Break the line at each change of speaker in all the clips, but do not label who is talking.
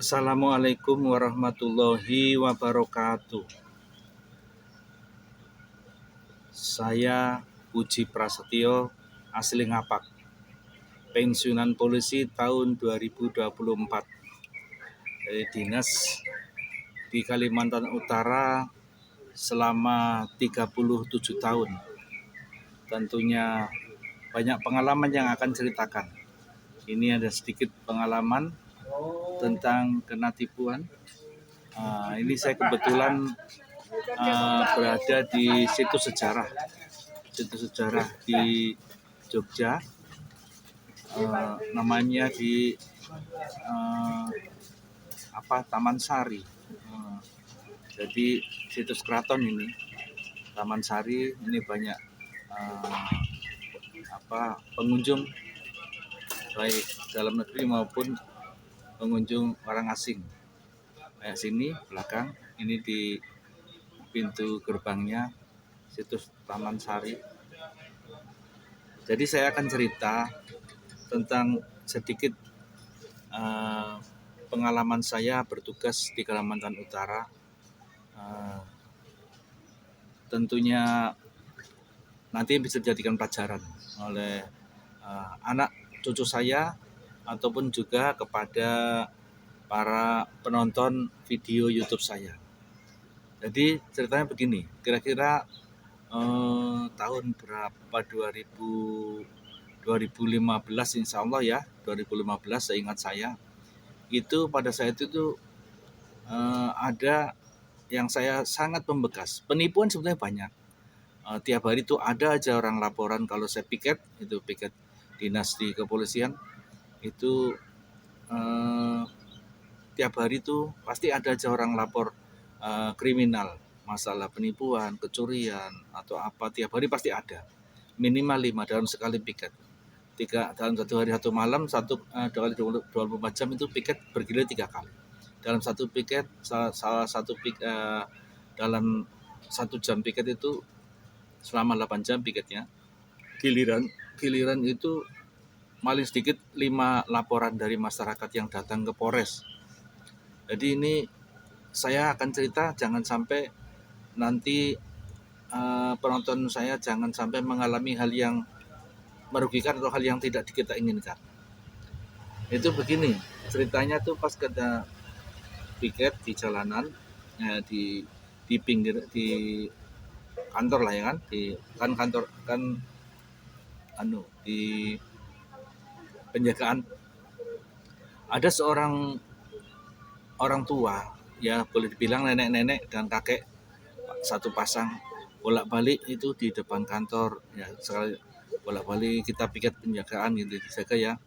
Assalamualaikum warahmatullahi wabarakatuh. Saya Puji Prasetyo, asli Ngapak, pensiunan polisi tahun 2024 dari dinas di Kalimantan Utara selama 37 tahun. Tentunya banyak pengalaman yang akan ceritakan. Ini ada sedikit pengalaman tentang kena tipuan. Ini saya kebetulan berada di situs sejarah di Jogja, namanya di Taman Sari. Jadi situs keraton ini, Taman Sari ini banyak pengunjung baik dalam negeri maupun pengunjung orang asing. Kayak sini belakang, ini di pintu gerbangnya situs Taman Sari. Jadi saya akan cerita tentang sedikit pengalaman saya bertugas di Kalimantan Utara. Tentunya nanti bisa dijadikan pelajaran oleh anak cucu saya ataupun juga kepada para penonton video YouTube saya. Jadi ceritanya begini, kira-kira tahun berapa 2015 insya Allah ya, 2015 seingat saya. Itu pada saat itu ada yang saya sangat membekas. Penipuan sebenarnya banyak. Tiap hari itu ada aja orang laporan kalau saya piket dinas di kepolisian itu tiap hari itu pasti ada aja orang lapor kriminal, masalah penipuan, kecurian atau apa, tiap hari pasti ada. Minimal 5 dalam sekali piket. 3 dalam satu hari satu malam, kali 24 jam itu piket bergilir 3 kali. Dalam satu piket, dalam 1 jam piket itu selama 8 jam piketnya. Giliran itu paling sedikit 5 laporan dari masyarakat yang datang ke Polres. Jadi ini saya akan cerita, jangan sampai nanti penonton saya jangan sampai mengalami hal yang merugikan atau hal yang tidak kita inginkan. Itu begini, ceritanya tuh pas kita piket di jalanan, di pinggir, di kantor lah ya kan, di penjagaan. Ada seorang orang tua, ya boleh dibilang nenek-nenek dan kakek, satu pasang bolak-balik itu di depan kantor, ya sekali bolak-balik kita piket penjagaan gitu dijaga ya.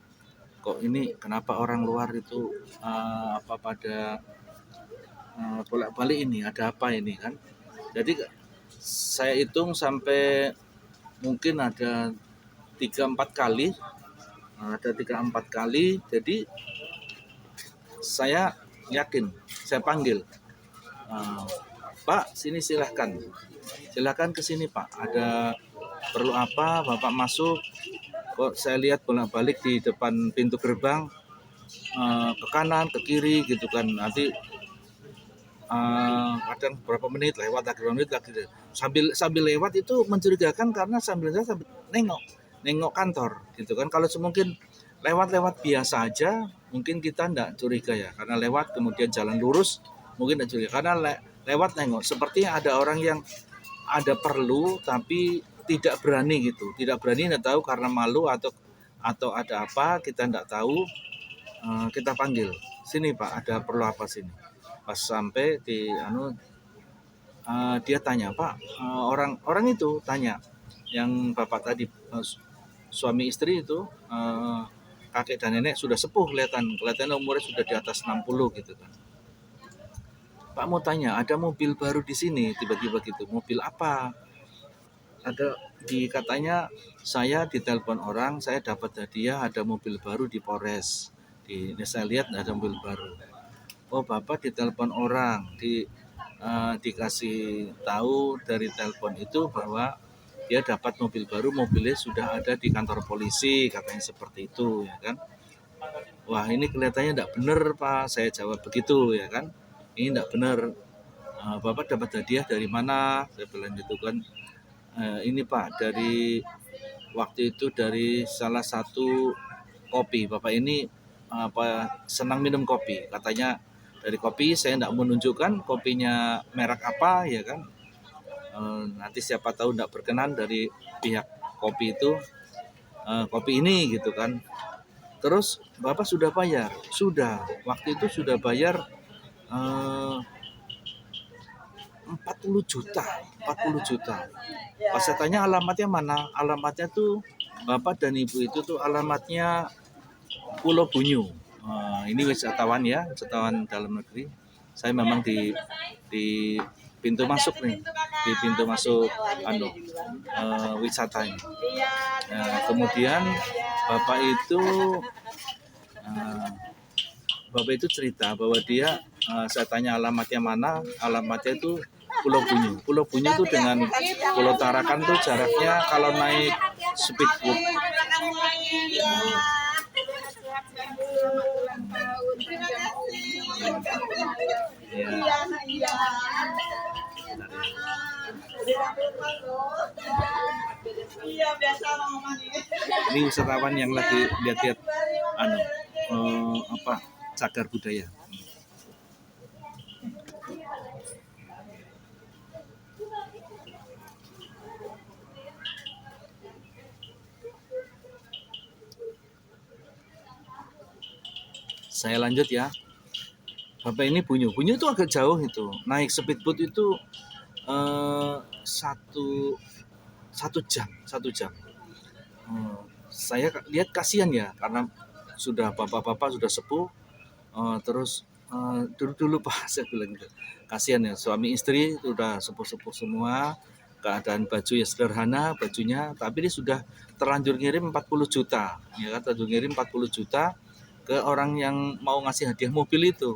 Kok ini kenapa orang luar itu pada bolak-balik ini, ada apa ini kan? Jadi saya hitung sampai mungkin ada 3-4 kali. Jadi saya yakin, saya panggil, Pak, sini silahkan ke sini Pak, ada perlu apa, Bapak masuk. Kok saya lihat bolak-balik di depan pintu gerbang, ke kanan, ke kiri gitu kan. Nanti kadang beberapa menit lewat lagi. Sambil lewat itu mencurigakan karena sambil nengok kantor gitu kan. Kalau mungkin lewat biasa aja mungkin kita enggak curiga ya, karena lewat kemudian jalan lurus mungkin enggak curiga, karena lewat nengok seperti ada orang yang ada perlu tapi tidak berani gitu, enggak tahu karena malu atau ada apa, kita enggak tahu. Kita panggil, sini Pak, ada perlu apa sini. Pas sampai di dia tanya, Pak, orang itu tanya, yang bapak tadi, suami istri itu, kakek dan nenek sudah sepuh, kelihatan umurnya sudah di atas 60 gitu kan. Pak mau tanya, ada mobil baru di sini, tiba-tiba gitu. Mobil apa? Ada katanya saya ditelepon orang, saya dapat hadiah ada mobil baru di Polres. Ini saya lihat ada mobil baru. Oh, Bapak ditelepon orang, dikasih tahu dari telepon itu bahwa dia dapat mobil baru, mobilnya sudah ada di kantor polisi, katanya seperti itu ya kan. Wah ini kelihatannya tidak benar Pak, saya jawab begitu ya kan. Ini tidak benar. Bapak dapat hadiah dari mana? Saya bilang gitu kan. Ini Pak dari waktu itu dari salah satu kopi. Bapak ini senang minum kopi. Katanya dari kopi saya tidak menunjukkan kopinya merek apa ya kan. Nanti siapa tahu tidak berkenan dari pihak kopi itu kopi ini gitu kan. Terus Bapak sudah bayar? Sudah. Waktu itu sudah bayar 40 juta. 40 juta. Pas saya tanya alamatnya mana? Alamatnya tuh Bapak dan Ibu itu tuh alamatnya Pulau Bunyu. Ini wisatawan ya, wisatawan dalam negeri. Saya memang di pintu masuk nih, di pintu masuk wisatanya. Kemudian Bapak itu cerita bahwa dia saya tanya alamatnya mana, alamatnya itu Pulau Bunyu. Pulau Bunyu itu dengan Pulau Tarakan tuh jaraknya kalau naik speedboat. Ini wisatawan yang lagi lihat-lihat cagar budaya. Saya lanjut ya. Bapak ini Bunyu itu agak jauh itu. Naik speedboat itu satu jam. Saya lihat kasihan ya karena sudah bapak-bapak sudah sepuh. Terus dulu Pak saya bilang gitu. Kasihan ya suami istri sudah sepuh-sepuh semua. Keadaan baju ya sederhana bajunya, tapi dia sudah terlanjur ngirim 40 juta. Ya kan, terlanjur ngirim 40 juta ke orang yang mau ngasih hadiah mobil itu.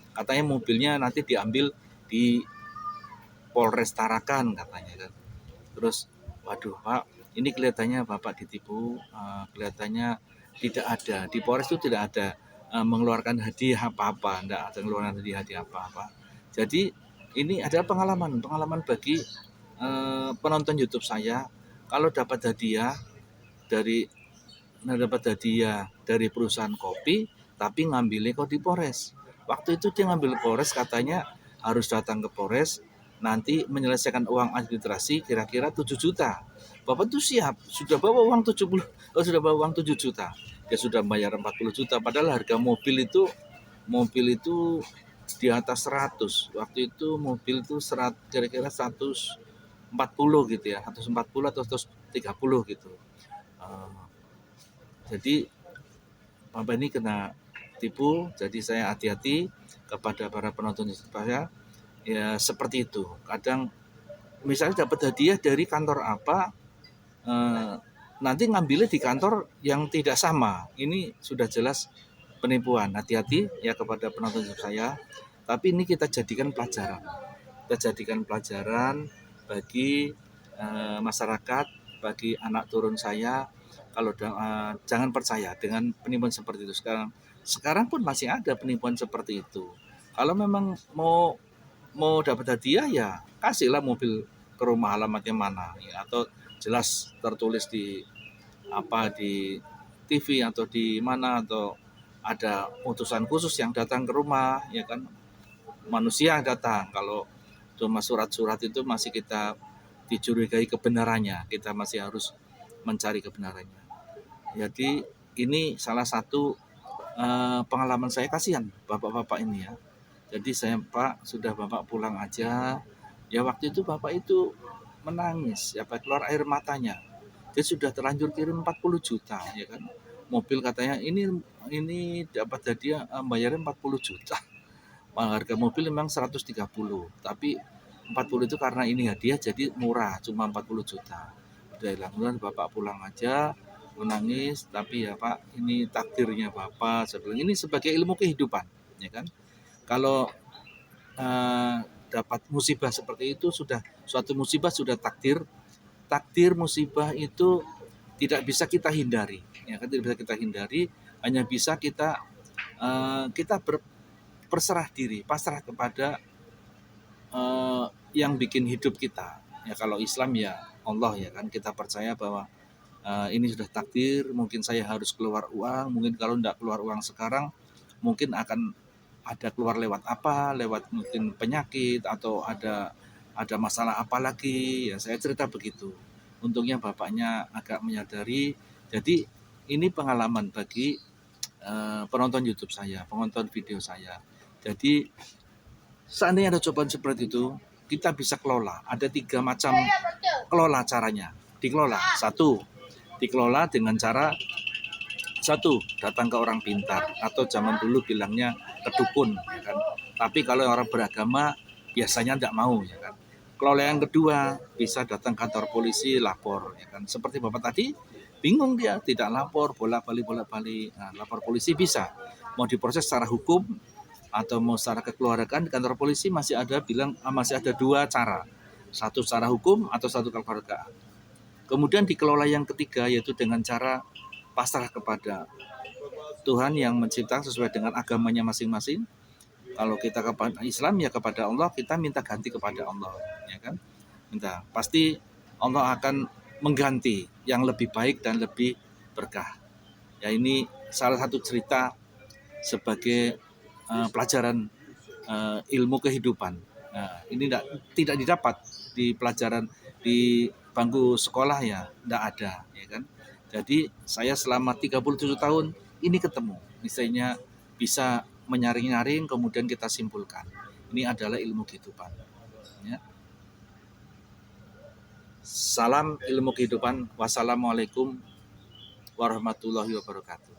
Katanya mobilnya nanti diambil di Polres Tarakan katanya kan. Terus waduh Pak, ini kelihatannya Bapak ditipu, kelihatannya tidak ada di Polres itu tidak ada mengeluarkan hadiah apa-apa, tidak ada mengeluarkan hadiah apa-apa. Jadi ini adalah pengalaman bagi penonton YouTube saya. Kalau dapat hadiah dari perusahaan kopi, tapi ngambilnya kok di Polres. Waktu itu dia ngambil Polres, katanya harus datang ke Polres, nanti menyelesaikan uang administrasi kira-kira 7 juta. Bapak tuh siap, sudah bawa uang 7 juta. Dia sudah bayar 40 juta, padahal harga mobil itu di atas 100. Waktu itu mobil itu kira-kira 140 gitu ya, 140 atau 130 gitu. Jadi Bapak ini kena tipu, jadi saya hati-hati kepada para penonton saya. Ya seperti itu. Kadang misalnya dapat hadiah dari kantor apa, nanti ngambilnya di kantor yang tidak sama. Ini sudah jelas penipuan. Hati-hati ya kepada penonton saya. Tapi ini kita jadikan pelajaran. Bagi masyarakat, bagi anak turun saya. Kalau jangan percaya dengan penipuan seperti itu. Sekarang pun masih ada penipuan seperti itu. Kalau memang mau dapat hadiah ya kasihlah mobil ke rumah alamatnya mana ya, atau jelas tertulis di TV atau di mana, atau ada utusan khusus yang datang ke rumah ya kan, manusia yang datang. Kalau cuma surat-surat itu masih kita dicurigai kebenarannya, kita masih harus mencari kebenarannya. Jadi ini salah satu pengalaman saya, kasihan bapak-bapak ini ya. Jadi saya Pak, sudah Bapak pulang aja. Ya waktu itu Bapak itu menangis, ya Pak, keluar air matanya. Dia sudah terlanjur kirim 40 juta ya kan. Mobil katanya ini dapat hadiah bayarnya 40 juta. Harga mobil memang 130, tapi 40 itu karena ini hadiah jadi murah, cuma 40 juta. Udah hilang, Bapak pulang aja, menangis, tapi ya Pak, ini takdirnya Bapak. Saya bilang ini sebagai ilmu kehidupan, ya kan. Kalau dapat musibah seperti itu, suatu musibah sudah takdir musibah itu tidak bisa kita hindari, ya kan, tidak bisa kita hindari. Hanya bisa kita berserah diri, pasrah kepada yang bikin hidup kita. Ya kalau Islam ya Allah ya kan, kita percaya bahwa ini sudah takdir, mungkin saya harus keluar uang, mungkin kalau tidak keluar uang sekarang, mungkin akan ada keluar lewat apa, lewat mungkin penyakit atau ada masalah apa lagi, ya saya cerita begitu. Untungnya bapaknya agak menyadari, jadi ini pengalaman bagi penonton YouTube saya, penonton video saya. Jadi seandainya ada cobaan seperti itu, kita bisa kelola. Ada 3 macam kelola caranya. Dikelola. Satu, dikelola dengan cara datang ke orang pintar atau zaman dulu bilangnya ke dukun, ya kan. Tapi kalau orang beragama biasanya tidak mau, ya kan. Kelola yang kedua bisa datang kantor polisi, lapor, ya kan. Seperti Bapak tadi, bingung dia, tidak lapor, bolak-balik. Nah, lapor polisi bisa. Mau diproses secara hukum atau mau secara kekeluargaan di kantor polisi masih ada 2 cara. Satu secara hukum atau satu kekeluargaan. Kemudian dikelola yang ketiga yaitu dengan cara pasrah kepada Tuhan yang menciptakan sesuai dengan agamanya masing-masing. Kalau kita kepada Islam ya kepada Allah, kita minta ganti kepada Allah, ya kan? Minta. Pasti Allah akan mengganti yang lebih baik dan lebih berkah. Ya ini salah satu cerita sebagai pelajaran ilmu kehidupan. Nah, ini tidak didapat di pelajaran di bangku sekolah ya, tidak ada, ya kan? Jadi saya selama 37 tahun ini ketemu, misalnya bisa menyaring-nyaring kemudian kita simpulkan. Ini adalah ilmu kehidupan. Ya. Salam ilmu kehidupan. Wassalamualaikum warahmatullahi wabarakatuh.